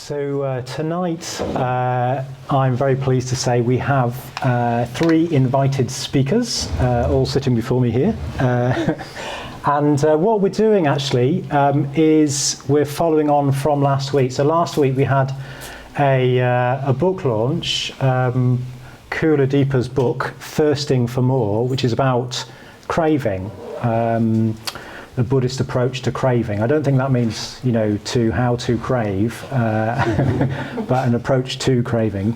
Tonight, I'm very pleased to say we have 3 invited speakers, all sitting before me here. And what we're doing actually is we're following on from last week. So last week we had a book launch, Kuladipa's book, Thirsting for More, which is about craving. The Buddhist approach to craving. I don't think that means, to how to crave, but an approach to craving,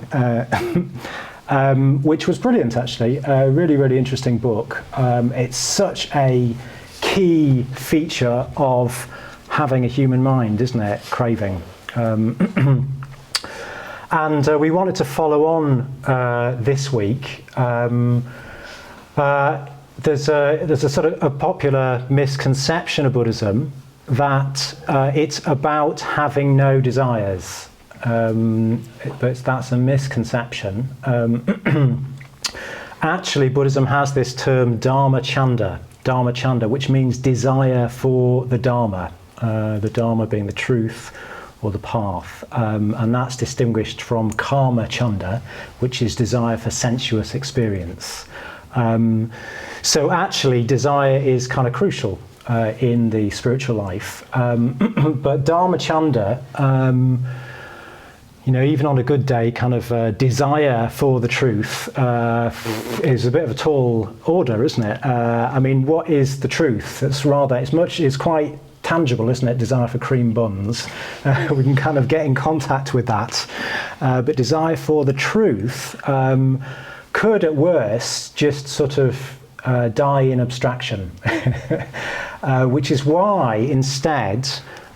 which was brilliant actually. A really, really interesting book. It's such a key feature of having a human mind, isn't it? Craving. And we wanted to follow on this week. There's a sort of a popular misconception of Buddhism that it's about having no desires, but that's a misconception. Actually, Buddhism has this term Dharmachanda, which means desire for the Dharma being the truth or the path, and that's distinguished from Kamachanda, which is desire for sensuous experience. So actually desire is kind of crucial in the spiritual life, but Dharmachanda, even on a good day, kind of desire for the truth is a bit of a tall order, isn't it? What is the truth? It's quite tangible, isn't it? Desire for cream buns. We can kind of get in contact with that, but desire for the truth could at worst just sort of die in abstraction, which is why instead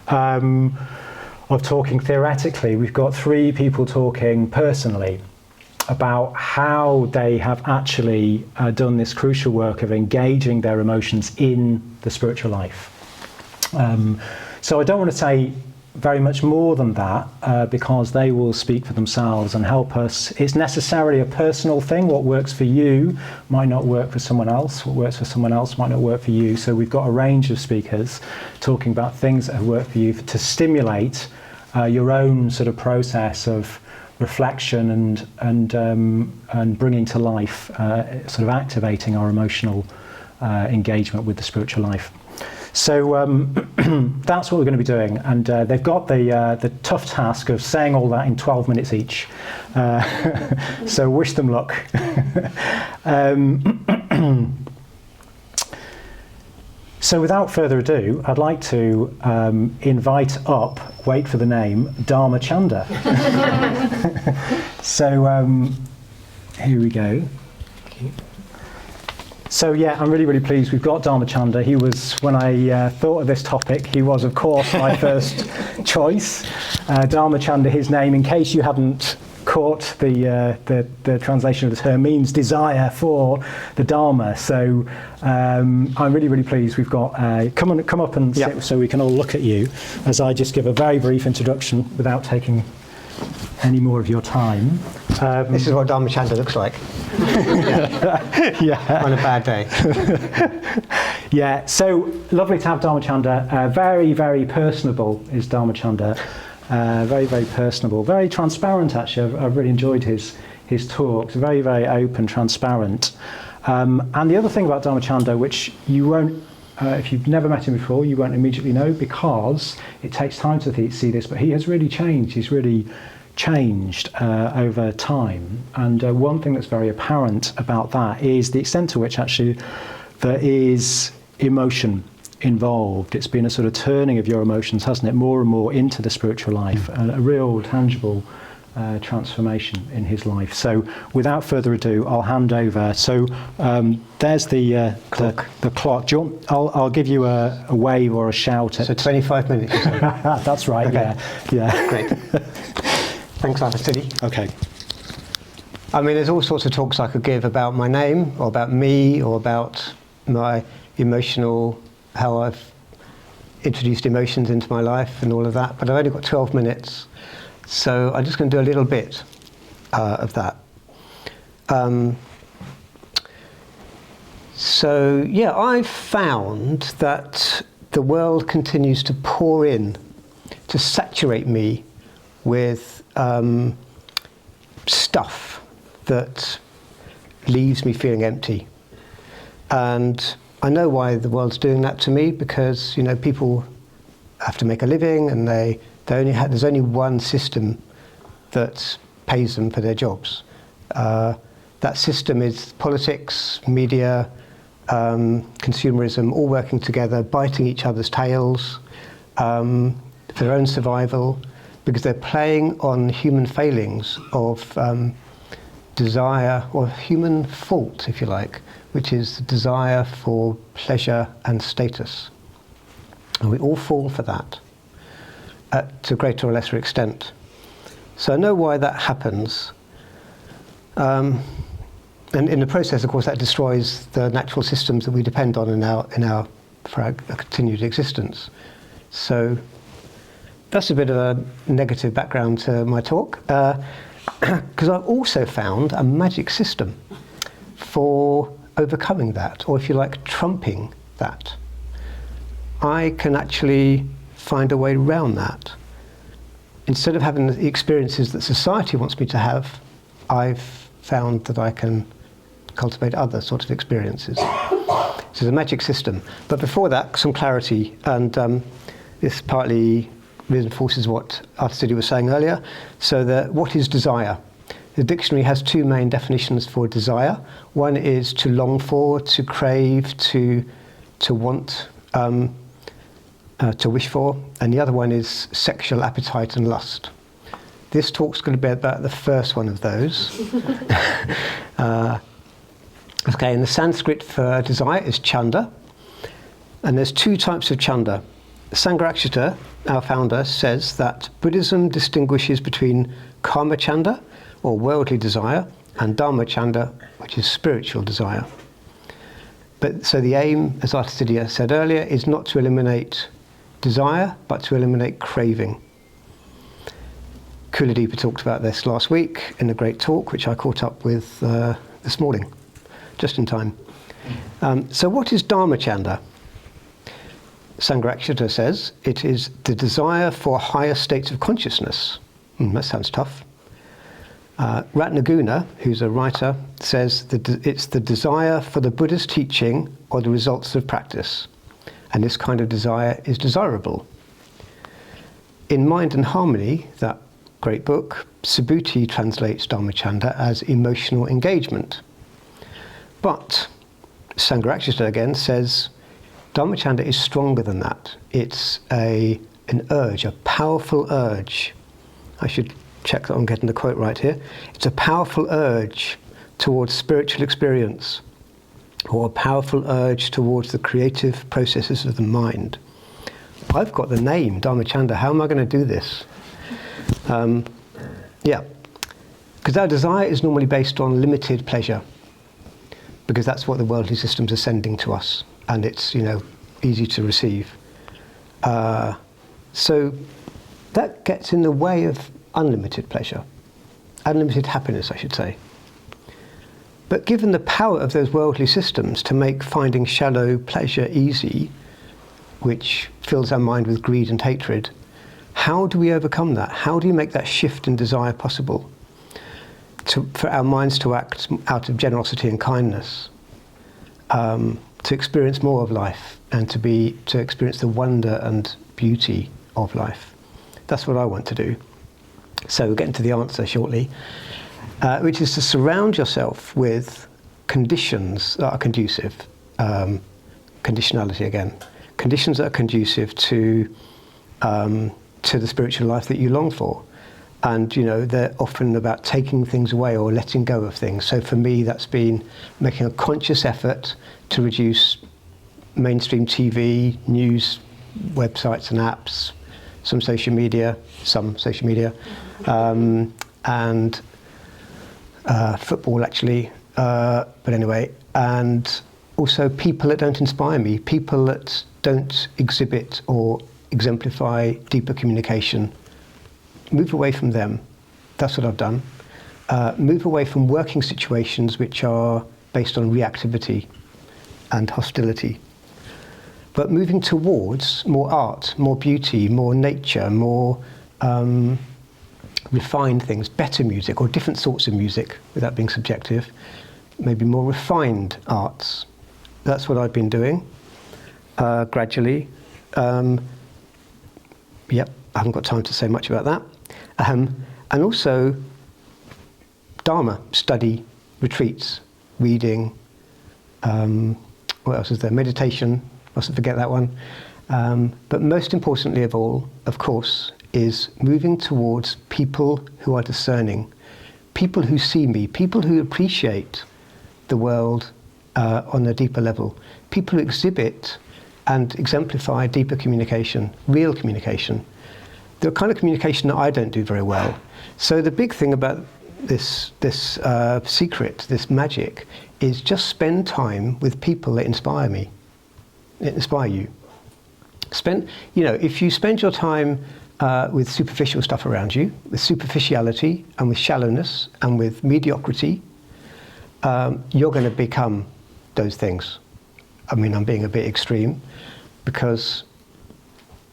of talking theoretically, we've got 3 people talking personally about how they have actually done this crucial work of engaging their emotions in the spiritual life. So I don't want to say very much more than that, because they will speak for themselves and help us. It's necessarily a personal thing. What works for you might not work for someone else. What works for someone else might not work for you. So we've got a range of speakers talking about things that have worked for you to stimulate your own sort of process of reflection and bringing to life, sort of activating our emotional engagement with the spiritual life. So that's what we're going to be doing, and they've got the tough task of saying all that in 12 minutes each. So wish them luck. So without further ado, I'd like to invite up, wait for the name, Dharmachanda. So here we go. So yeah, I'm really, really pleased we've got Dharmachanda. He was, when I thought of this topic, he was of course my first choice. Dharmachanda, his name, in case you hadn't caught the translation of the term, means desire for the Dharma. So I'm really, really pleased we've got, come up and sit so we can all look at you as I just give a very brief introduction without taking any more of your time. This is what Dharmachanda looks like. Yeah. On a bad day. Yeah, so lovely to have Dharmachanda. Very, very personable is Dharmachanda. Very, very personable. Very transparent, actually. I've really enjoyed his talks. Very, very open, transparent. And the other thing about Dharmachanda, which you won't, if you've never met him before, you won't immediately know, because it takes time to see this, but he has really changed. He's really changed over time, and one thing that's very apparent about that is the extent to which actually there is emotion involved. It's been a sort of turning of your emotions, hasn't it, more and more into the spiritual life, and a real tangible transformation in his life. So without further ado, I'll hand over. So there's the clock. The clock. Do you want, I'll give you a wave or a shout. So 25 minutes. That's right. Okay. Yeah. Great. Thanks, Anthony. Okay. There's all sorts of talks I could give about my name, or about me, or about my emotional, how I've introduced emotions into my life and all of that, but I've only got 12 minutes, so I'm just going to do a little bit of that. So yeah, I've found that the world continues to pour in, to saturate me with stuff that leaves me feeling empty. And I know why the world's doing that to me, because, you know, people have to make a living, and there's only one system that pays them for their jobs. That system is politics, media, consumerism, all working together, biting each other's tails for their own survival, because they're playing on human failings of desire, or human fault, if you like, which is the desire for pleasure and status. And we all fall for that to a greater or lesser extent. So I know why that happens. And in the process, of course, that destroys the natural systems that we depend on for our continued existence. So that's a bit of a negative background to my talk, because I've also found a magic system for overcoming that, or if you like, trumping that. I can actually find a way around that. Instead of having the experiences that society wants me to have, I've found that I can cultivate other sorts of experiences. This is a magic system. But before that, some clarity, and this partly reinforces what Akshayadipa was saying earlier. So what is desire? The dictionary has two main definitions for desire. One is to long for, to crave, to want, to wish for, and the other one is sexual appetite and lust. This talk's going to be about the first one of those. Okay, and the Sanskrit for desire is chanda, and there's two types of chanda. Sangharakshita, our founder, says that Buddhism distinguishes between kamachanda, or worldly desire, and dharmachanda, which is spiritual desire. But so the aim, as Akshayadipa said earlier, is not to eliminate desire, but to eliminate craving. Kuladipa talked about this last week in a great talk, which I caught up with this morning, just in time. So what is Dharmachanda? Sangharakshita says it is the desire for higher states of consciousness. That sounds tough. Ratnaguna, who's a writer, says that it's the desire for the Buddha's teaching or the results of practice. And this kind of desire is desirable. In Mind and Harmony, that great book, Subhuti translates Dharmachanda as emotional engagement. But Sangharakshita again says Dharmachanda is stronger than that. It's an urge, a powerful urge. I should check that I'm getting the quote right here. It's a powerful urge towards spiritual experience, or a powerful urge towards the creative processes of the mind. I've got the name, Dharmachanda. How am I going to do this? Because our desire is normally based on limited pleasure, because that's what the worldly systems are sending to us, and it's, easy to receive. So that gets in the way of unlimited pleasure, unlimited happiness, I should say. But given the power of those worldly systems to make finding shallow pleasure easy, which fills our mind with greed and hatred, how do we overcome that? How do you make that shift in desire possible? For our minds to act out of generosity and kindness, to experience more of life, and to experience the wonder and beauty of life. That's what I want to do. So we'll get into the answer shortly, which is to surround yourself with conditions that are conducive, conditionality again, conditions that are conducive to the spiritual life that you long for. And, they're often about taking things away or letting go of things. So for me, that's been making a conscious effort to reduce mainstream TV, news, websites and apps, some social media, and football actually, but anyway, and also people that don't inspire me, people that don't exhibit or exemplify deeper communication. Move away from them. That's what I've done. Move away from working situations which are based on reactivity and hostility. But moving towards more art, more beauty, more nature, more refined things, better music, or different sorts of music, without being subjective, maybe more refined arts. That's what I've been doing, gradually. Yep, I haven't got time to say much about that. And also, Dharma study, retreats, reading, what else is there? Meditation, mustn't forget that one. But most importantly of all, of course, is moving towards people who are discerning, people who see me, people who appreciate the world on a deeper level, people who exhibit and exemplify deeper communication, real communication, the kind of communication that I don't do very well. So the big thing about this secret, this magic, is just spend time with people that inspire me, that inspire you. If you spend your time with superficial stuff around you, with superficiality and with shallowness and with mediocrity, you're going to become those things. I mean, I'm being a bit extreme because,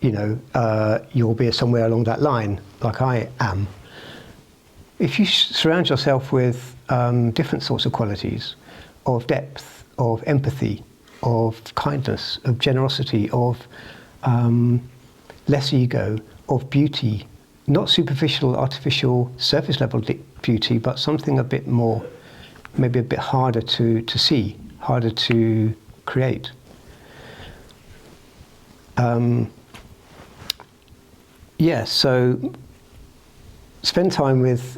you'll be somewhere along that line, like I am. If you surround yourself with different sorts of qualities, of depth, of empathy, of kindness, of generosity, of less ego, of beauty, not superficial, artificial, surface level beauty, but something a bit more, maybe a bit harder to see, harder to create. So spend time with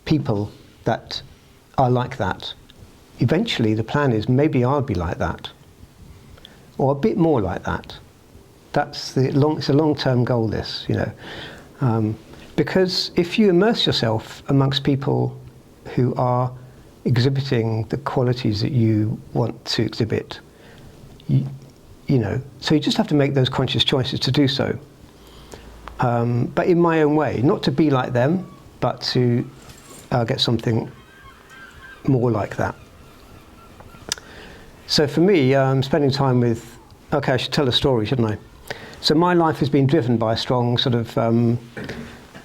people that are like that. Eventually the plan is maybe I'll be like that, or a bit more like that. It's a long-term goal, this, because if you immerse yourself amongst people who are exhibiting the qualities that you want to exhibit, so you just have to make those conscious choices to do so. But in my own way, not to be like them, but to get something more like that. So for me, spending time with, I should tell a story, shouldn't I? So my life has been driven by a strong sort of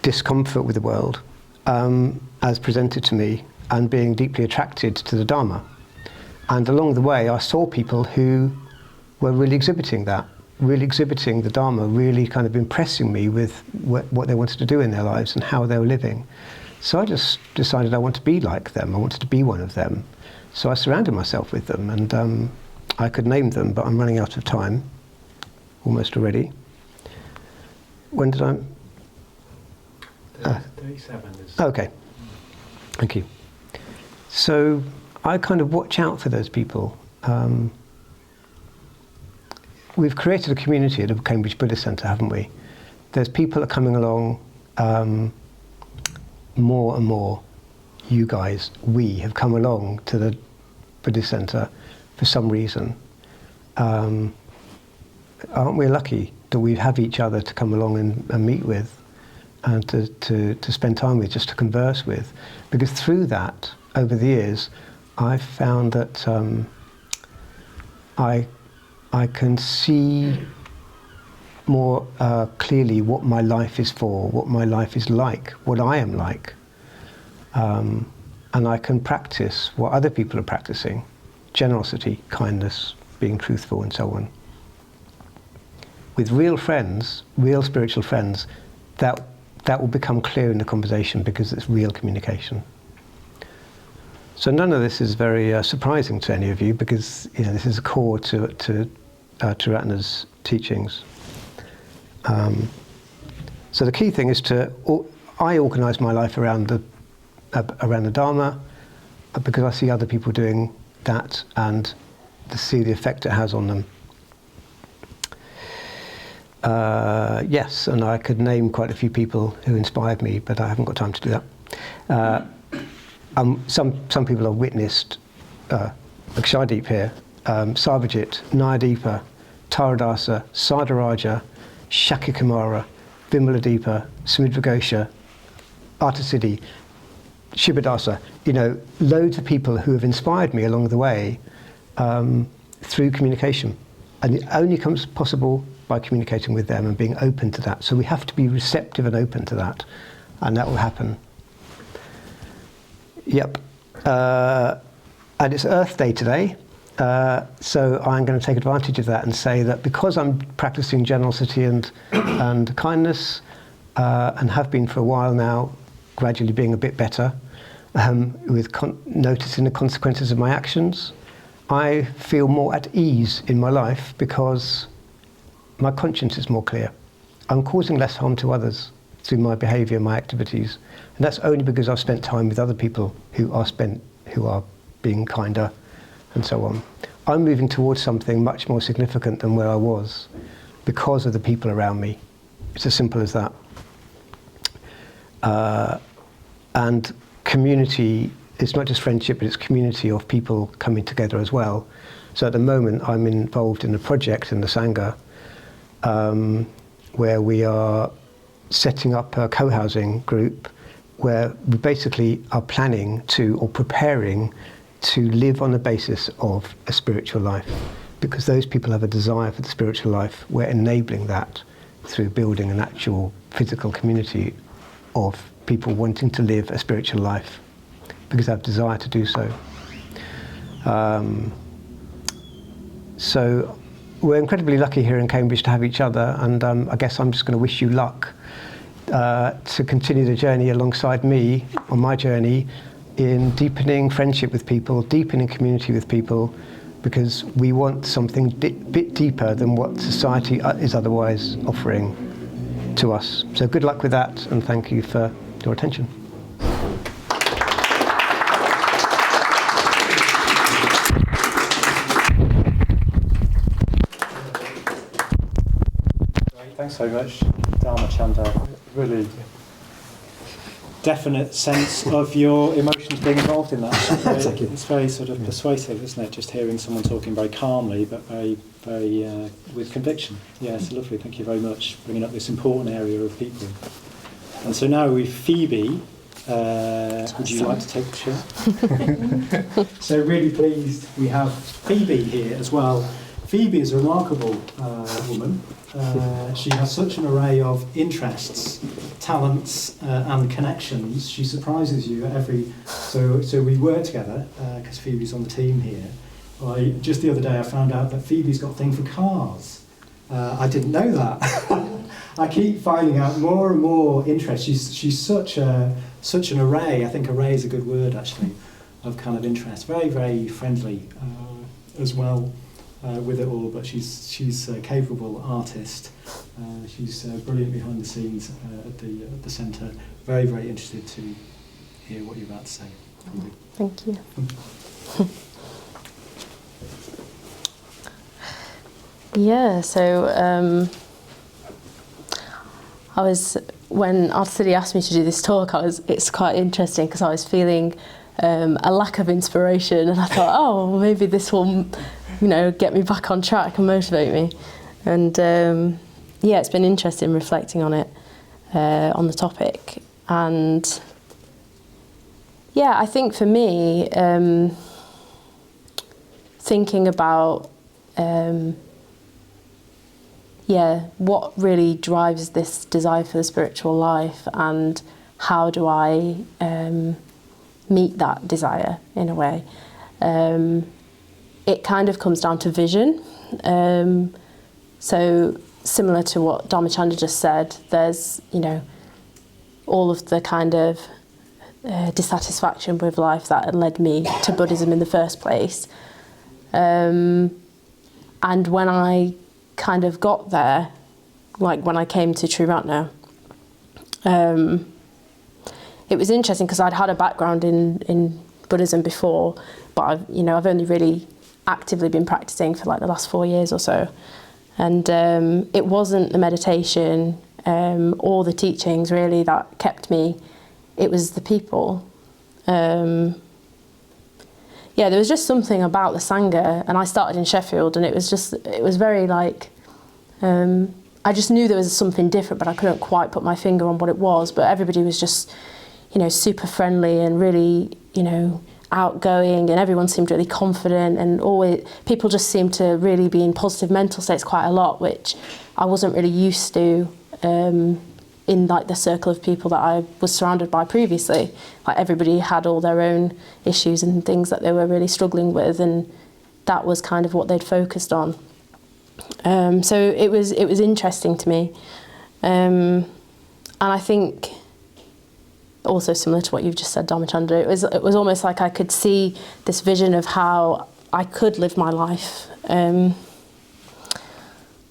discomfort with the world, as presented to me, and being deeply attracted to the Dharma. And along the way, I saw people who were really exhibiting that, really exhibiting the Dharma, really kind of impressing me with what they wanted to do in their lives and how they were living. So I just decided I want to be like them. I wanted to be one of them. So I surrounded myself with them, and I could name them, but I'm running out of time, almost already. When did I? 37 is... Okay, thank you. So I kind of watch out for those people. We've created a community at the Cambridge Buddhist Centre, haven't we? There's people that are coming along more and more. You guys, we have come along to the Buddhist Centre for some reason. Aren't we lucky that we have each other to come along and meet with, and to spend time with, just to converse with? Because through that, over the years, I've found that I can see more clearly what my life is for, what my life is like, what I am like. And I can practice what other people are practicing: generosity, kindness, being truthful, and so on. With real friends, real spiritual friends, that will become clear in the conversation because it's real communication. So none of this is very surprising to any of you, because this is a core to Ratana's teachings. So the key thing is I organise my life around the Dharma, because I see other people doing that and to see the effect it has on them. Yes, and I could name quite a few people who inspired me, but I haven't got time to do that. Some people have witnessed Akshayadipa here, Sarvajit, Nayadipa, Taradasa, Sadharaja, Shakyakumara, Vimaladipa, Samidraghosha, Artasiddhi, Shibadasa, loads of people who have inspired me along the way through communication. And it only comes possible by communicating with them and being open to that. So we have to be receptive and open to that. and that will happen. Yep. And it's Earth Day today, so I'm going to take advantage of that and say that because I'm practicing generosity and kindness, and have been for a while now, gradually being a bit better, with noticing the consequences of my actions, I feel more at ease in my life because my conscience is more clear. I'm causing less harm to others through my behaviour, my activities, and that's only because I've spent time with other people who are being kinder, and so on. I'm moving towards something much more significant than where I was because of the people around me. It's as simple as that. And community, it's not just friendship, but it's community of people coming together as well. So at the moment, I'm involved in a project in the Sangha where we are setting up a co-housing group where we basically are planning to, or preparing to live on the basis of a spiritual life. Because those people have a desire for the spiritual life, we're enabling that through building an actual physical community of people wanting to live a spiritual life because they have desire to do so. So we're incredibly lucky here in Cambridge to have each other, and I guess I'm just going to wish you luck to continue the journey alongside me on my journey in deepening friendship with people, deepening community with people, because we want something bit deeper than what society is otherwise offering to us. So good luck with that, and thank you for your attention. Thanks so much, Dharmachanda. Really definite sense of your emotions being involved in that. It's very sort of persuasive, isn't it? Just hearing someone talking very calmly, but very with conviction. Yeah, it's lovely. Thank you very much for bringing up this important area of people. And so now with Phoebe, would you like to take the chair? So really pleased we have Phoebe here as well. Phoebe is a remarkable woman. She has such an array of interests, talents, and connections. She surprises you at every. So we work together because Phoebe's on the team here. Just the other day, I found out that Phoebe's got a thing for cars. I didn't know that. I keep finding out more and more interest. She's such an array. I think array is a good word actually, of kind of interest. Very, very friendly as well. With it all, but she's a capable artist. She's brilliant behind the scenes at the centre. Very, very interested to hear what you're about to say. Thank you. Yeah, so when Arthur asked me to do this talk, it's quite interesting because I was feeling a lack of inspiration, and I thought, oh, maybe this will get me back on track and motivate me. And yeah, it's been interesting reflecting on it, on the topic. And yeah, I think for me, thinking about what really drives this desire for the spiritual life, and how do I meet that desire in a way. It kind of comes down to vision. So similar to what Dharmachanda just said, there's, all of the kind of dissatisfaction with life that had led me to Buddhism in the first place. And when I kind of got there, like when I came to Triratna, it was interesting because I'd had a background in Buddhism before, but I've only really actively been practicing for like the last 4 years or so. And it wasn't the meditation or the teachings really that kept me, it was the people. There was just something about the Sangha, and I started in Sheffield, and it was very like, I just knew there was something different, but I couldn't quite put my finger on what it was. But everybody was just, super friendly and really, outgoing, and everyone seemed really confident, and always people just seemed to really be in positive mental states quite a lot, which I wasn't really used to in like the circle of people that I was surrounded by previously. Like everybody had all their own issues and things that they were really struggling with, and that was kind of what they'd focused on. So it was interesting to me, and I think also similar to what you've just said, Dharmachanda, it was almost like I could see this vision of how I could live my life.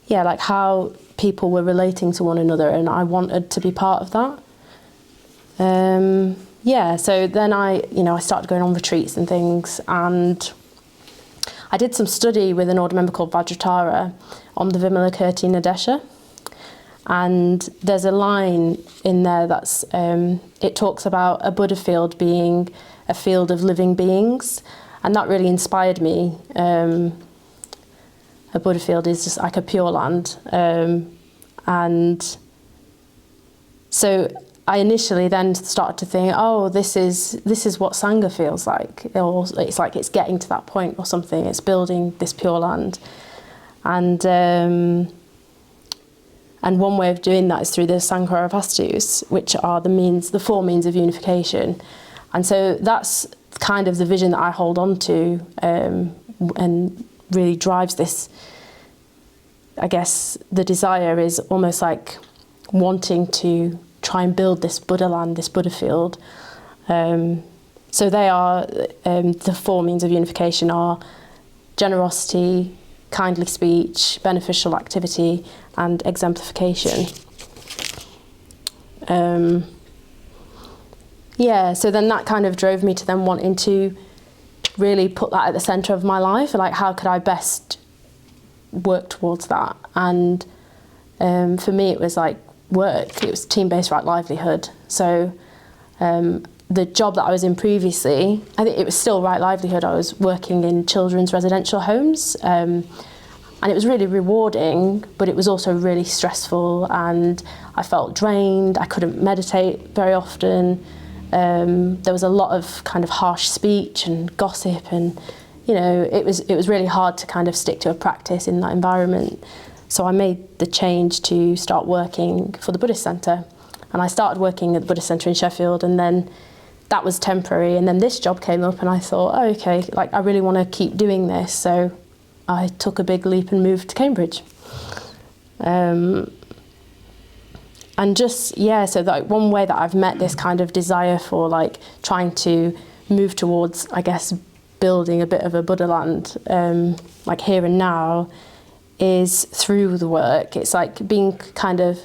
Like how people were relating to one another, and I wanted to be part of that. So then I started going on retreats and things, and I did some study with an order member called Vajratara on the Vimalakirti Nadesha. And there's a line in there that's, it talks about a Buddha field being a field of living beings. And that really inspired me. A Buddha field is just like a pure land. And so I initially then started to think, oh, this is what Sangha feels like. Or it's like it's getting to that point or something. It's building this pure land. And one way of doing that is through the Sankhara Vastus, which are the 4 means of unification. And so that's kind of the vision that I hold on to, and really drives this. I guess the desire is almost like wanting to try and build this Buddha land, this Buddha field. So they are, the 4 means of unification are generosity, kindly speech, beneficial activity, and exemplification. So then that kind of drove me to then wanting to really put that at the centre of my life, like how could I best work towards that? And for me it was like work, it was team-based right livelihood. So the job that I was in previously, I think it was still right livelihood. I was working in children's residential homes, and it was really rewarding, but it was also really stressful, and I felt drained. I couldn't meditate very often. There was a lot of kind of harsh speech and gossip, and it was really hard to kind of stick to a practice in that environment. So I made the change to start working for the Buddhist Centre, and I started working at the Buddhist Centre in Sheffield, and then that was temporary, and then this job came up, and I thought, oh, okay, like I really want to keep doing this. So I took a big leap and moved to Cambridge. And just, so that one way that I've met this kind of desire for like trying to move towards, I guess, building a bit of a Buddha land, like here and now, is through the work. It's like being kind of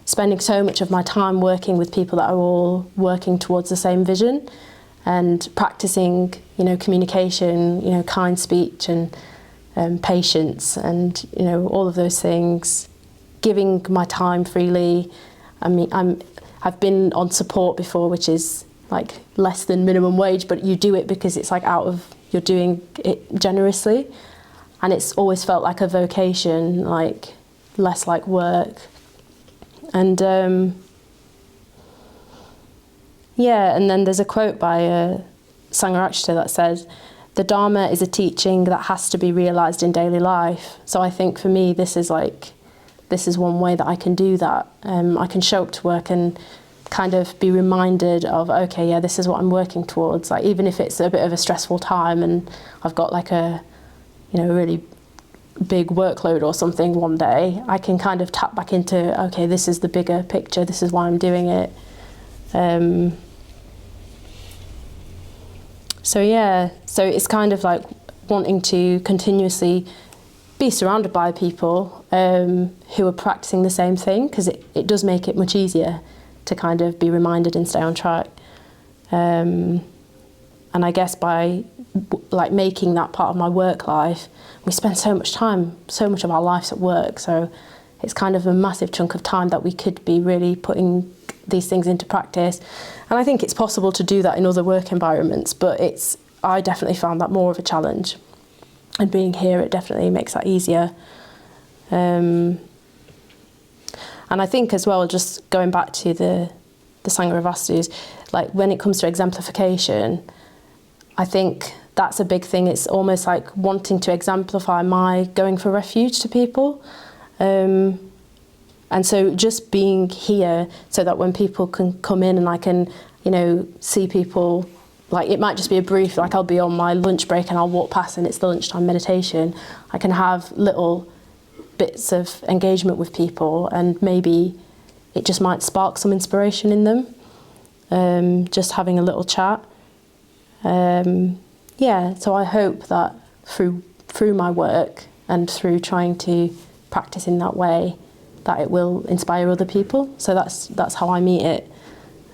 spending so much of my time working with people that are all working towards the same vision, and practicing, communication, kind speech and patience, and all of those things, giving my time freely. I mean, I've been on support before, which is like less than minimum wage, but you do it because it's like you're doing it generously, and it's always felt like a vocation, like less like work. And and then there's a quote by Sangharakshita that says, "The Dharma is a teaching that has to be realised in daily life." So I think for me, this is one way that I can do that. I can show up to work and kind of be reminded of, okay, this is what I'm working towards. Like even if it's a bit of a stressful time and I've got like a, really big workload or something one day, I can kind of tap back into, okay, this is the bigger picture. This is why I'm doing it. So it's kind of like wanting to continuously be surrounded by people who are practicing the same thing, because it does make it much easier to kind of be reminded and stay on track. And I guess by like making that part of my work life, we spend so much of our lives at work, so it's kind of a massive chunk of time that we could be really putting these things into practice. And I think it's possible to do that in other work environments, but I definitely found that more of a challenge. And being here, it definitely makes that easier. And I think as well, just going back to the Sankhara Vastus, like when it comes to exemplification, I think that's a big thing. It's almost like wanting to exemplify my going for refuge to people. And so just being here so that when people can come in and I can, see people, like it might just be a brief, like I'll be on my lunch break and I'll walk past and it's the lunchtime meditation. I can have little bits of engagement with people and maybe it just might spark some inspiration in them, just having a little chat. So I hope that through my work and through trying to practice in that way, that it will inspire other people. So that's how I meet it.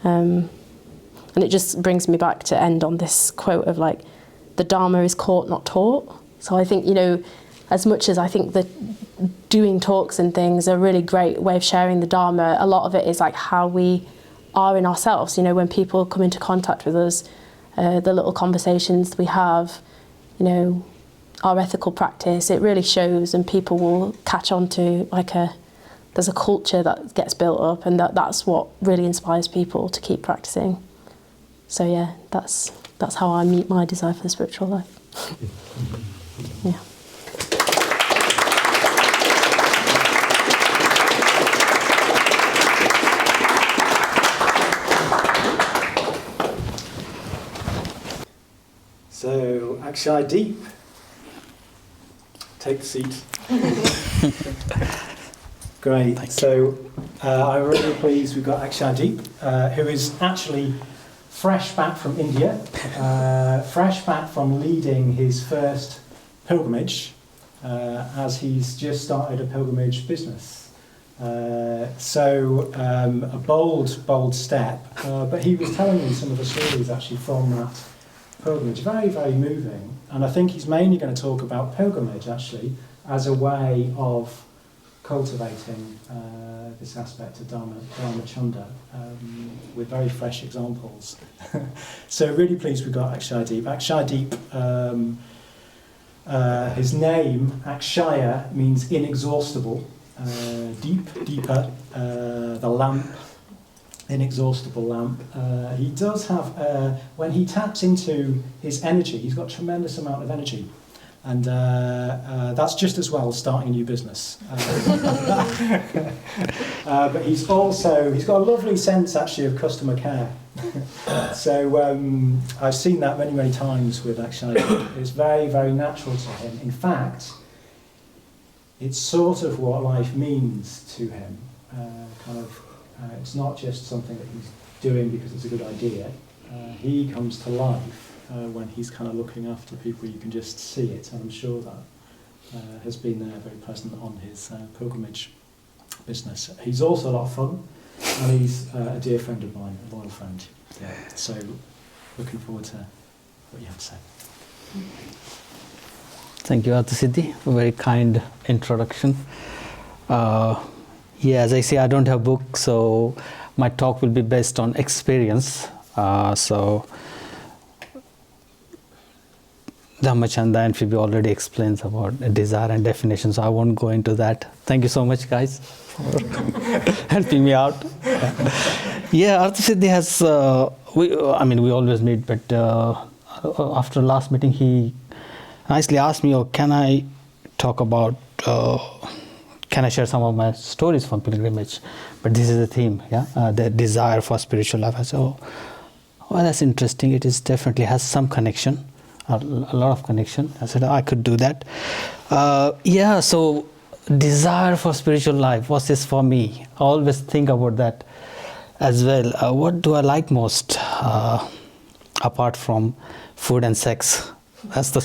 And it just brings me back to end on this quote of like, the Dharma is caught, not taught. So I think, as much as I think that doing talks and things are a really great way of sharing the Dharma, a lot of it is like how we are in ourselves. When people come into contact with us, the little conversations we have, our ethical practice, it really shows, and people will catch on to there's a culture that gets built up, and that's what really inspires people to keep practicing. So yeah, that's how I meet my desire for the spiritual life. Yeah. So, Akshayadipa, take a seat. Great. So, I'm really pleased we've got Akshayadipa, who is actually fresh back from India, fresh back from leading his first pilgrimage, as he's just started a pilgrimage business. A bold step, but he was telling me some of the stories actually from that pilgrimage, very, very moving. And I think he's mainly going to talk about pilgrimage actually as a way of cultivating this aspect of Dharmachanda with very fresh examples. So really pleased we've got Akshayadipa. Akshayadipa, his name, Akshaya, means inexhaustible. Deepa, the lamp, inexhaustible lamp. He does have, when he taps into his energy, he's got a tremendous amount of energy. And that's just as well as starting a new business. But he's got a lovely sense actually of customer care. So I've seen that many, many times with Akshay. It's very, very natural to him. In fact, it's sort of what life means to him. It's not just something that he's doing because it's a good idea. He comes to life when he's kind of looking after people. You can just see it, and I'm sure that has been there very present on his pilgrimage business. He's also a lot of fun, and he's a dear friend of mine, a loyal friend. Yeah. So looking forward to what you have to say. Thank you, Arthasiddhi, for a very kind introduction. As I say, I don't have books, so my talk will be based on experience. Dharmachanda and Phoebe already explains about desire and definition, so I won't go into that. Thank you so much, guys, for helping me out. Arthasiddhi has, we always meet, but after last meeting, he nicely asked me, can I talk about, can I share some of my stories from pilgrimage? But this is the theme, the desire for spiritual life. I said, that's interesting. It is definitely has some connection. A lot of connection. I said, I could do that. So desire for spiritual life, what's this for me? I always think about that as well. What do I like most apart from food and sex? That's the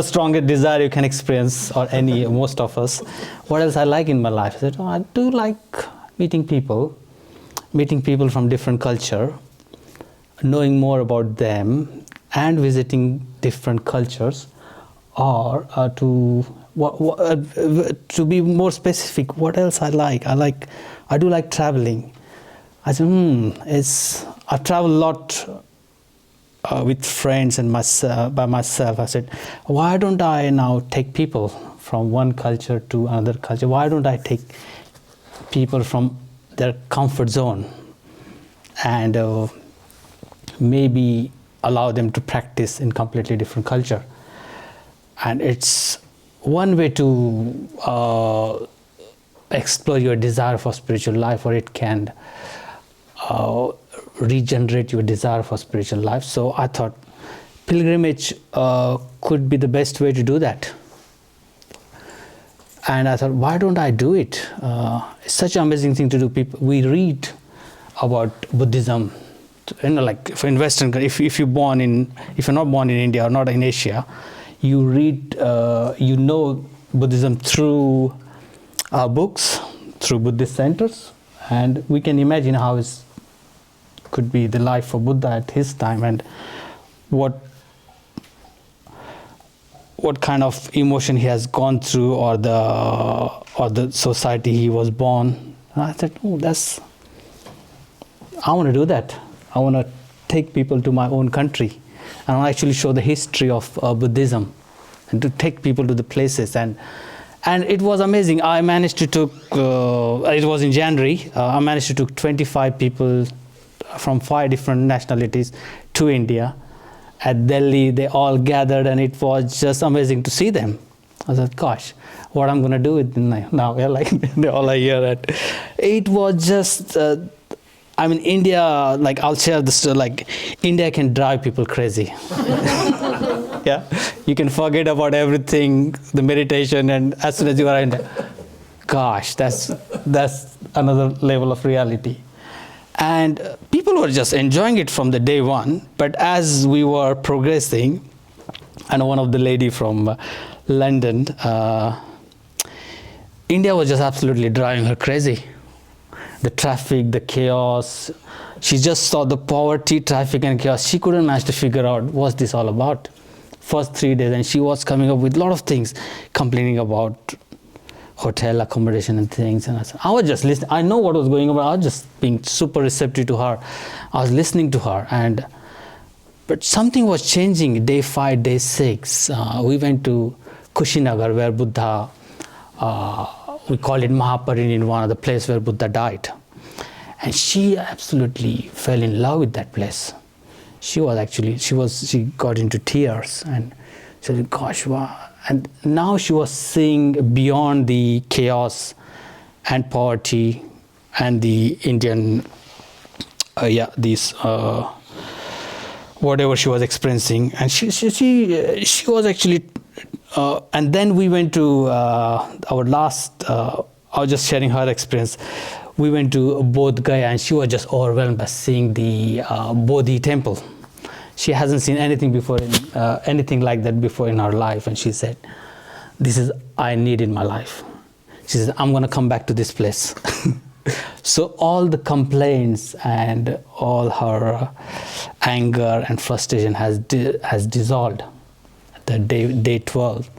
strongest desire you can experience, or most of us. What else I like in my life? I said, I do like meeting people from different culture, knowing more about them, and visiting different cultures, or to be more specific, what else I like? I do like traveling. I said, I travel a lot with friends and by myself. I said, why don't I now take people from one culture to another culture? Why don't I take people from their comfort zone and maybe allow them to practice in completely different culture? And it's one way to explore your desire for spiritual life, or it can regenerate your desire for spiritual life. So I thought pilgrimage could be the best way to do that. And I thought, why don't I do it? It's such an amazing thing to do. We read about Buddhism, like if in Western, if you're not born in India or not in Asia, you read, you know Buddhism through books, through Buddhist centers, and we can imagine how it could be the life of Buddha at his time, and what kind of emotion he has gone through, or the society he was born. And I said, I want to do that. I want to take people to my own country, and I want to actually show the history of Buddhism, and to take people to the places. And it was amazing. I managed to took, it was in January, I managed to took 25 people from 5 different nationalities to India. At Delhi, they all gathered, and it was just amazing to see them. I thought, gosh, what I'm going to do with them now? Yeah, like they all are here. And it was just, India, like I'll share this story, like India can drive people crazy. Yeah, you can forget about everything, the meditation, and as soon as you are in there, gosh, that's another level of reality. And people were just enjoying it from the day one. But as we were progressing, and one of the lady from London, India was just absolutely driving her crazy. The traffic, the chaos. She just saw the poverty, traffic, and chaos. She couldn't manage to figure out what's this all about. First 3 days, and she was coming up with a lot of things, complaining about hotel accommodation and things. And I was just listening. I know what was going on, but I was just being super receptive to her. I was listening to her, but something was changing. Day 5, day 6, we went to Kushinagar, where Buddha, we call it Mahaparinirvana, the place where Buddha died. And she absolutely fell in love with that place. She got into tears and said, gosh, wow. And now she was seeing beyond the chaos and poverty and the Indian, whatever she was experiencing. And she was actually, and then we went to our last, I was just sharing her experience. We went to Bodh Gaya, and she was just overwhelmed by seeing the Bodhi temple. She hasn't seen anything before, anything like that before in her life. And she said, this is I need in my life. She said, I'm going to come back to this place. So all the complaints and all her anger and frustration has dissolved at the day 12.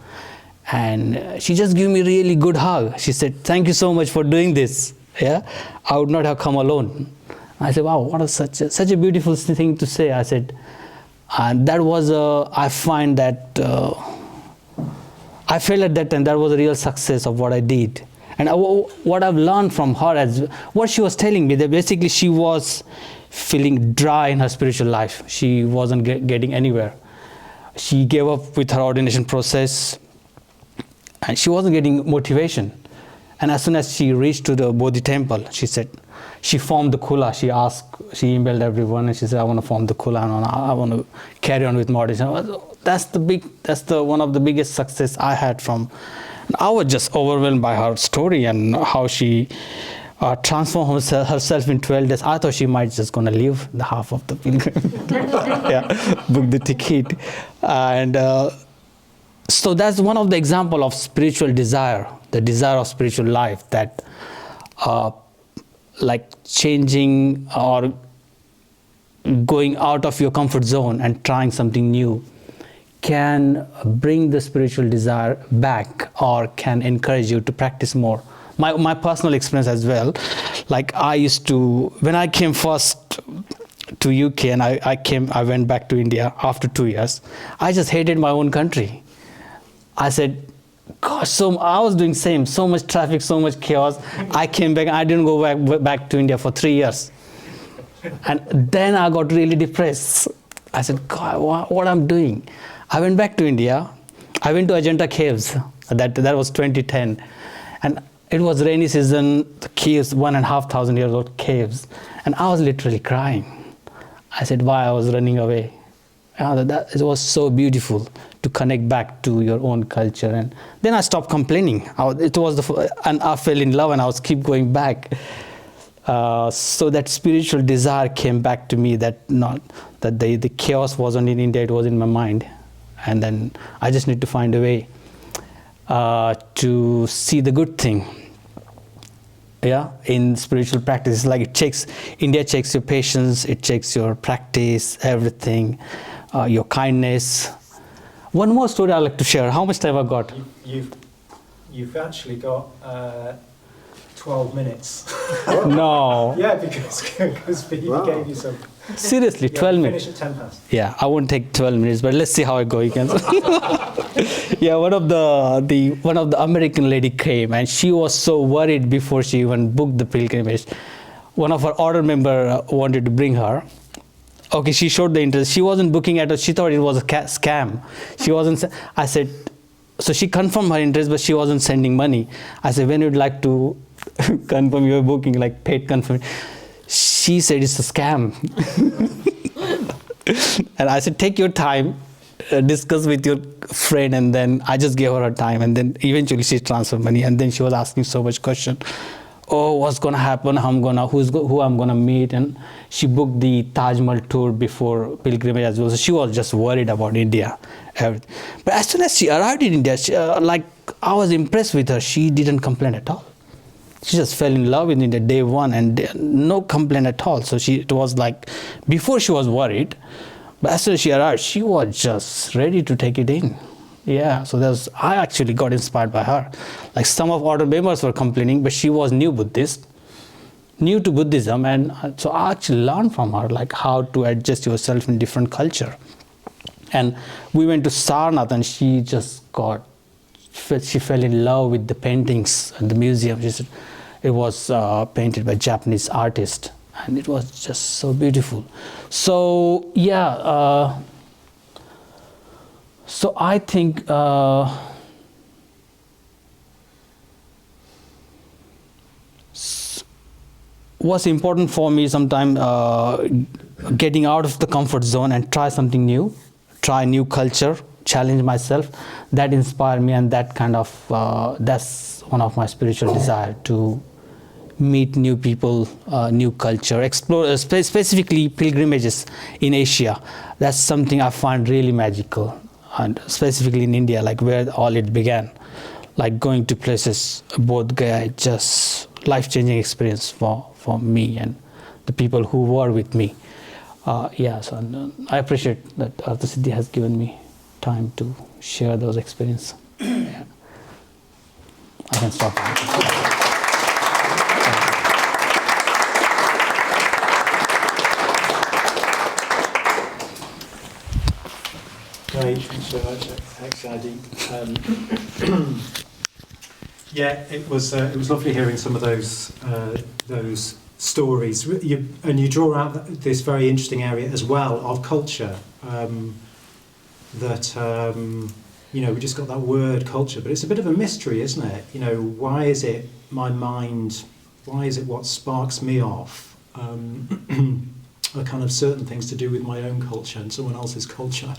And she just gave me a really good hug. She said, thank you so much for doing this. Yeah, I would not have come alone. I said, wow, what such a beautiful thing to say. I said, and that was I find that I felt at that time that was a real success of what I did. And what I've learned from her, as what she was telling me, that basically she was feeling dry in her spiritual life. She wasn't getting anywhere. She gave up with her ordination process, and she wasn't getting motivation. And as soon as she reached to the Bodhi temple, she said, she formed the kula. She emailed everyone, and she said, I want to form the kula, and I want to carry on with moderation. That's one of the biggest success I had from. I was just overwhelmed by her story and how she transformed herself in 12 days. I thought she might just going to leave the half of the pilgrim. Book the ticket. And so that's one of the example of spiritual desire, the desire of spiritual life, that like changing or going out of your comfort zone and trying something new can bring the spiritual desire back, or can encourage you to practice more. My personal experience as well, like I used to, when I came first to UK and I went back to India after 2 years, I just hated my own country. I said, gosh, so I was doing same, so much traffic, so much chaos. I came back, I didn't go back to India for 3 years. And then I got really depressed. I said, God, what I'm doing? I went back to India. I went to Ajanta Caves. That was 2010. And It was rainy season, the caves, 1,500 years old caves, and I was literally crying. I said, why I was running away? It was so beautiful to connect back to your own culture. And then I stopped complaining. And I fell in love, and I was keep going back. So that spiritual desire came back to me, that the chaos wasn't in India, it was in my mind. And then I just need to find a way to see the good thing. Yeah, in spiritual practice. It's like India checks your patience, it checks your practice, everything, your kindness. One more story I'd like to share. How much time I got? You've actually got 12 minutes. No. Yeah, because Phoebe gave you some. Seriously, 12 minutes. Finish at 10 past. Yeah, I won't take 12 minutes, but let's see how I go again. Yeah, one of the American lady came, and she was so worried before she even booked the pilgrimage. One of her order member wanted to bring her. Okay, she showed the interest. She wasn't booking at all. She thought it was a scam. She wasn't. I said, so she confirmed her interest, but she wasn't sending money. I said, when you'd like to confirm your booking, like paid confirm? She said it's a scam. And I said, take your time, discuss with your friend, and then I just gave her time, and then eventually she transferred money, and then she was asking so much question. Oh, what's gonna happen? Who I'm gonna meet? And she booked the Taj Mahal tour before pilgrimage as well. So she was just worried about India, everything. But as soon as she arrived in India, I was impressed with her. She didn't complain at all. She just fell in love with India day one, and no complaint at all. So it was like, before she was worried, but as soon as she arrived, she was just ready to take it in. Yeah, so I actually got inspired by her. Like some of order members were complaining, but she was new to Buddhism, and so I actually learned from her, like how to adjust yourself in different culture. And we went to Sarnath, and she fell in love with the paintings at the museum. It was painted by Japanese artist, and it was just so beautiful. So yeah, so I think what's important for me sometimes getting out of the comfort zone and try something new, try new culture, challenge myself. That inspired me, and that kind of that's one of my spiritual desire, to meet new people, new culture, explore specifically pilgrimages in Asia. That's something I find really magical, and specifically in India, like where all it began, like going to places, Bodh Gaya, just life-changing experience for me and the people who were with me. Yeah, so I appreciate that Artha Siddhi has given me time to share those experiences. Yeah. I can stop. Great, thanks very much, Akshayadipa. Yeah, it was lovely hearing some of those stories. And you draw out this very interesting area as well of culture. We just got that word culture, but it's a bit of a mystery, isn't it? Why is it my mind? Why is it what sparks me off? Are kind of certain things to do with my own culture, and someone else's culture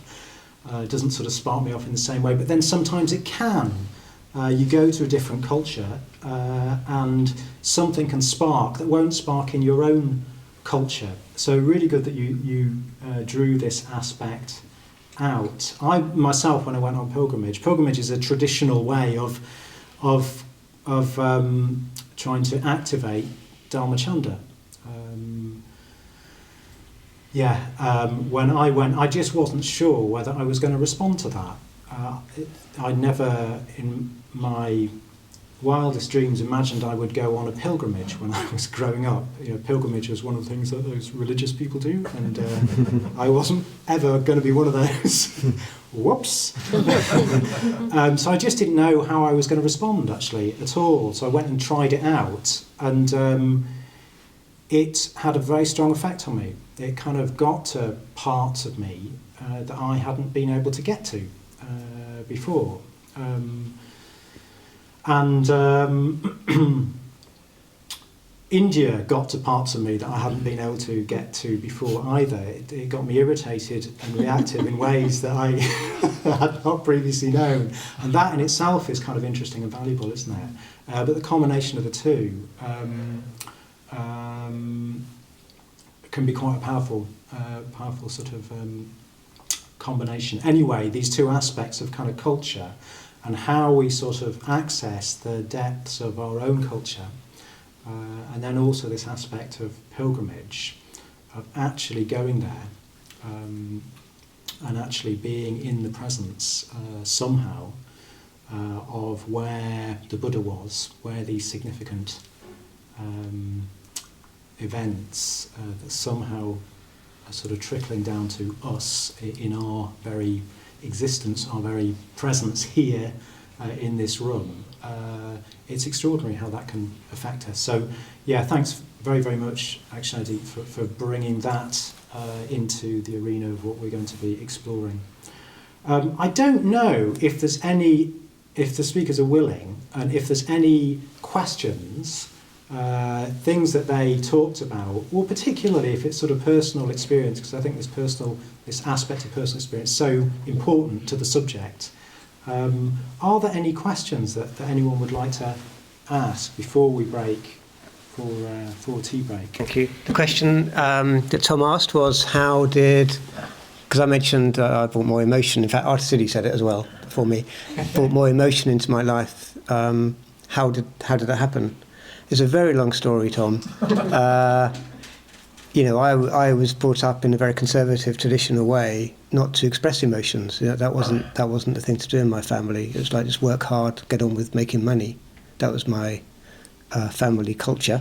doesn't sort of spark me off in the same way. But then sometimes it can. You go to a different culture and something can spark that won't spark in your own culture. So really good that you drew this aspect out. I myself, when I went on pilgrimage is a traditional way of trying to activate Dharmachanda. When I went, I just wasn't sure whether I was going to respond to that. I never, in my wildest dreams, imagined I would go on a pilgrimage when I was growing up. Pilgrimage was one of the things that those religious people do, and I wasn't ever going to be one of those. Whoops. So I just didn't know how I was going to respond, actually, at all. So I went and tried it out, and it had a very strong effect on me. It kind of got to parts of me that I hadn't been able to get to before. And India got to parts of me that I hadn't been able to get to before either. It got me irritated and reactive in ways that I had not previously known. And that in itself is kind of interesting and valuable, isn't it? But the combination of the two can be quite a powerful sort of combination. Anyway, these two aspects of kind of culture and how we sort of access the depths of our own culture, and then also this aspect of pilgrimage, of actually going there and actually being in the presence somehow of where the Buddha was, where these significant events that somehow are sort of trickling down to us in our very existence, our very presence here in this room. It's extraordinary how that can affect us. So, yeah, thanks very, very much, Akshayadipa, for bringing that into the arena of what we're going to be exploring. I don't know if the speakers are willing, and if there's any questions, things that they talked about, or particularly if it's sort of personal experience, because I think this aspect of personal experience is so important to the subject. Are there any questions that anyone would like to ask before we break for tea break? Thank you. The question that Tom asked was, how did, because I mentioned I brought more emotion, in fact Artie City said it as well for me, brought more emotion into my life. How did that happen? It's a very long story, Tom. I was brought up in a very conservative, traditional way, not to express emotions. That wasn't the thing to do in my family. It was like, just work hard, get on with making money. That was my family culture.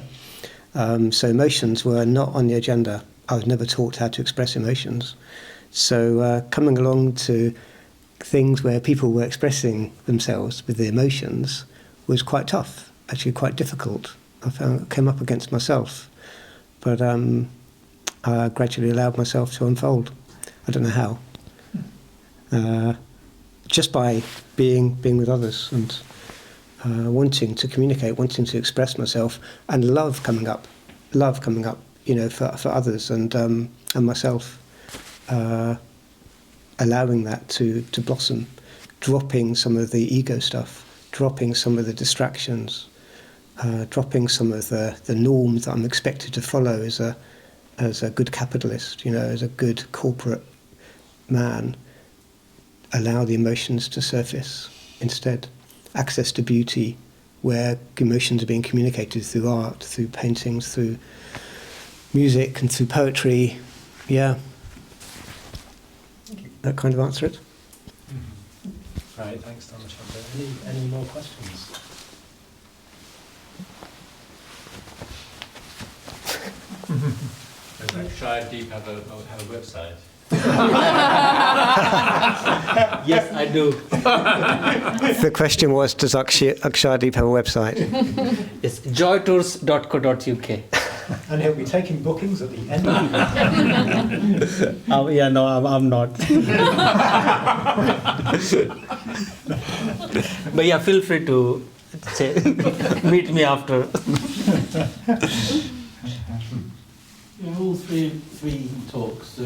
So emotions were not on the agenda. I was never taught how to express emotions. So coming along to things where people were expressing themselves with the emotions was quite tough, actually quite difficult. I came up against myself, but I gradually allowed myself to unfold. I don't know how. Just by being with others and wanting to communicate, wanting to express myself, and love coming up, for others and myself, allowing that to blossom, dropping some of the ego stuff, dropping some of the distractions, dropping some of the norms that I'm expected to follow as a good capitalist, as a good corporate man. Allow the emotions to surface instead. Access to beauty, where emotions are being communicated through art, through paintings, through music and through poetry. Yeah. Thank you. That kind of answer it? Right, thanks, Dharmachanda. Any more questions? Does Akshayadipa have a website? Yes, I do. The question was, does Akshayadipa have a website? It's joytours.co.uk. And he'll be taking bookings at the end of the Yeah, no, I'm not. But yeah, feel free to meet me after. All three talks,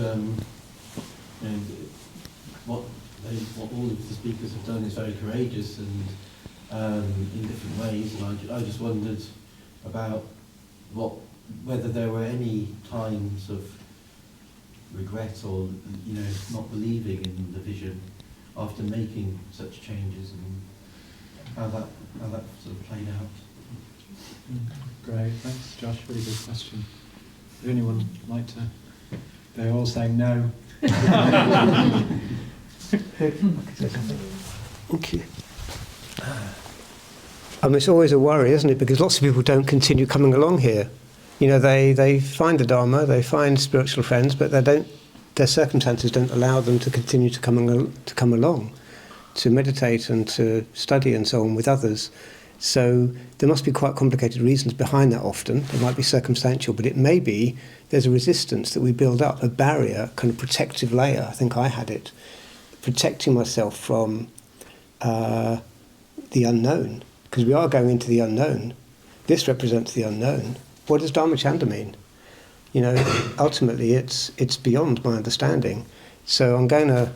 what all of the speakers have done is very courageous and in different ways. And I just wondered about whether there were any times of regret or not believing in the vision after making such changes, and how that sort of played out. Great, thanks, Josh. Really good question. Would anyone like to? They're all saying no. Okay. It's always a worry, isn't it? Because lots of people don't continue coming along here. They find the Dharma, they find spiritual friends, but their circumstances don't allow them to continue to come along, to meditate and to study and so on with others. So there must be quite complicated reasons behind that often. It might be circumstantial, but it may be there's a resistance that we build up, a barrier, kind of protective layer. I think I had it, protecting myself from the unknown. because we are going into the unknown. This represents the unknown. What does Dharmachanda mean? You know, ultimately it's beyond my understanding. So I'm going to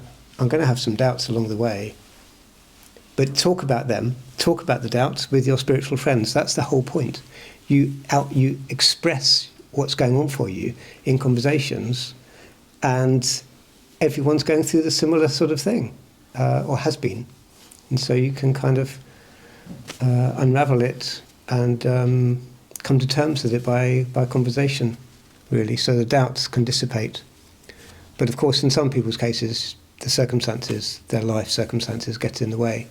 have some doubts along the way. But talk about them, talk about the doubts with your spiritual friends. That's the whole point. You express what's going on for you in conversations, and everyone's going through the similar sort of thing, or has been. And so you can kind of unravel it and come to terms with it by conversation, really, so the doubts can dissipate. But of course, in some people's cases, the circumstances, their life circumstances get in the way.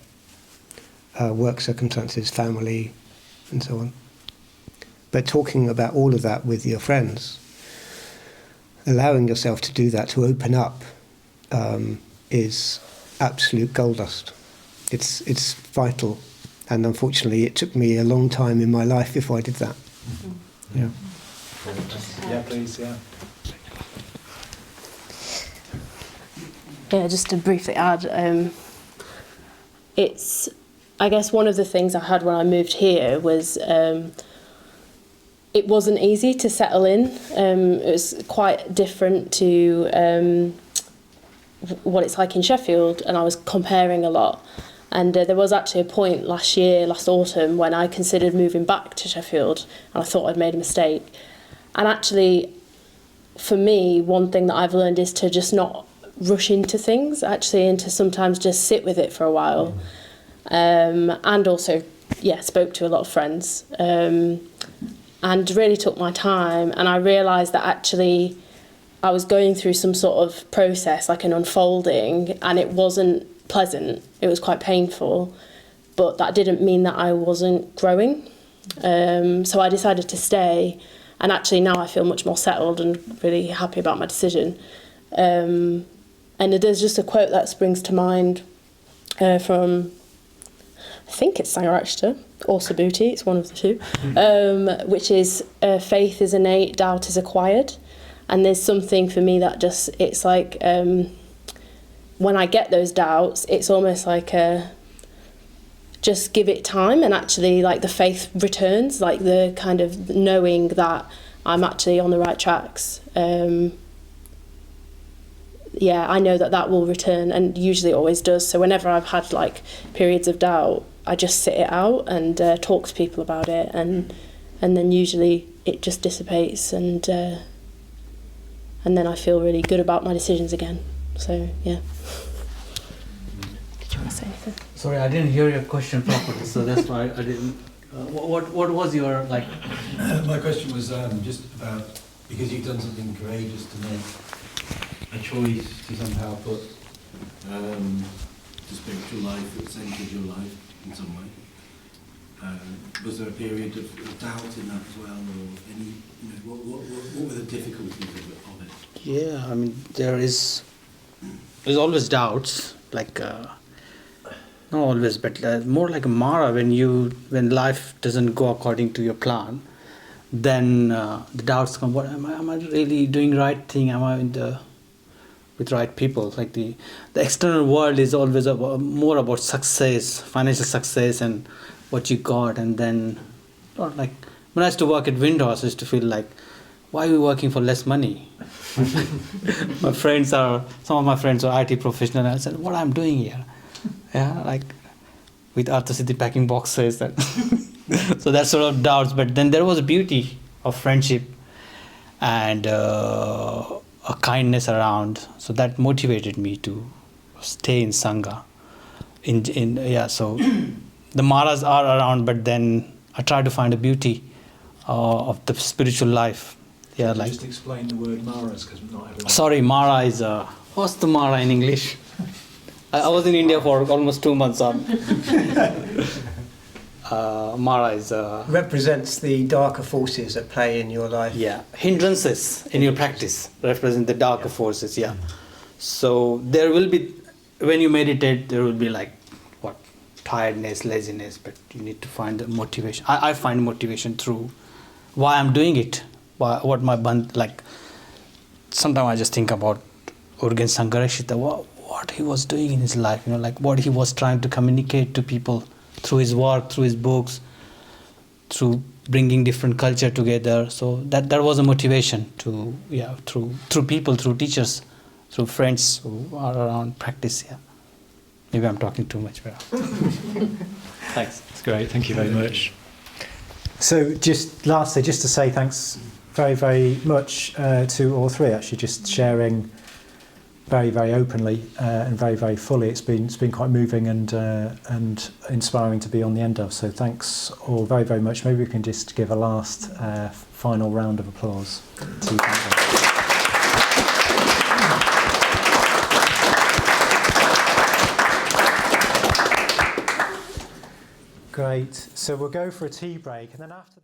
Work circumstances, family, and so on. But talking about all of that with your friends, allowing yourself to do that, to open up, is absolute gold dust. It's vital, and unfortunately it took me a long time in my life before I did that. Yeah. Yeah, please, yeah. Yeah, just to briefly add, it's, I guess one of the things I had when I moved here was it wasn't easy to settle in. It was quite different to what it's like in Sheffield, and I was comparing a lot. And there was actually a point last autumn, when I considered moving back to Sheffield, and I thought I'd made a mistake. And actually, for me, one thing that I've learned is to just not rush into things, actually, and to sometimes just sit with it for a while. And also, spoke to a lot of friends, and really took my time. And I realised that actually I was going through some sort of process, like an unfolding, and it wasn't pleasant. It was quite painful, but that didn't mean that I wasn't growing. So I decided to stay, and actually now I feel much more settled and really happy about my decision. And there's just a quote that springs to mind from, I think it's Sangharakshita or Subhuti, it's one of the two, which is faith is innate, doubt is acquired. And there's something for me that just, it's like, when I get those doubts, it's almost like just give it time, and actually like the faith returns, like the kind of knowing that I'm actually on the right tracks. I know that will return, and usually it always does. So whenever I've had like periods of doubt, I just sit it out and talk to people about it, and then usually it just dissipates, and then I feel really good about my decisions again. So yeah. Did you want to say anything? Sorry, I didn't hear your question properly, so that's why I didn't. What was your like? My question was just about, because you've done something courageous to make a choice to somehow put the spiritual life at the centre of your life in some way. Was there a period of doubt in that as well, or any? What were the difficulties of it? Yeah, I mean there's always doubts, like not always, but more like a Mara. When life doesn't go according to your plan, then the doubts come. What am I really doing right thing? Am I with right people? Like the external world is always more about success, financial success, and what you got. And then, like when I used to work at Windows, I used to feel like, why are we working for less money? Some of my friends are IT professionals, and I said, what I'm doing here? Yeah, like with Arthasiddhi packing boxes. And so that sort of doubts. But then there was a beauty of friendship and a kindness around. So that motivated me to stay in Sangha. So the Maras are around, but then I try to find a beauty of the spiritual life. Yeah, like. Just explain the word Maras, because not everyone. Sorry, Mara is what's the Mara in English? I was in India for almost 2 months. Mara is represents the darker forces at play in your life. Yeah, hindrances in your practice represent the darker forces. Yeah, so there will be, when you meditate, there will be like tiredness, laziness, but you need to find the motivation. I find motivation through why I'm doing it. What my band, like sometimes I just think about Urgen Sangharakshita, what he was doing in his life, like what he was trying to communicate to people through his work, through his books, through bringing different culture together. So that was a motivation to, through people, through teachers, through friends who are around practice. Yeah, maybe I'm talking too much, but thanks. That's great. Thank you very much. So just lastly, just to say thanks very, very much to all three, actually, just sharing very, very openly and very, very fully. It's been quite moving and inspiring to be on the end of. So thanks all very, very much. Maybe we can just give a last final round of applause to you. Great. So we'll go for a tea break, and then after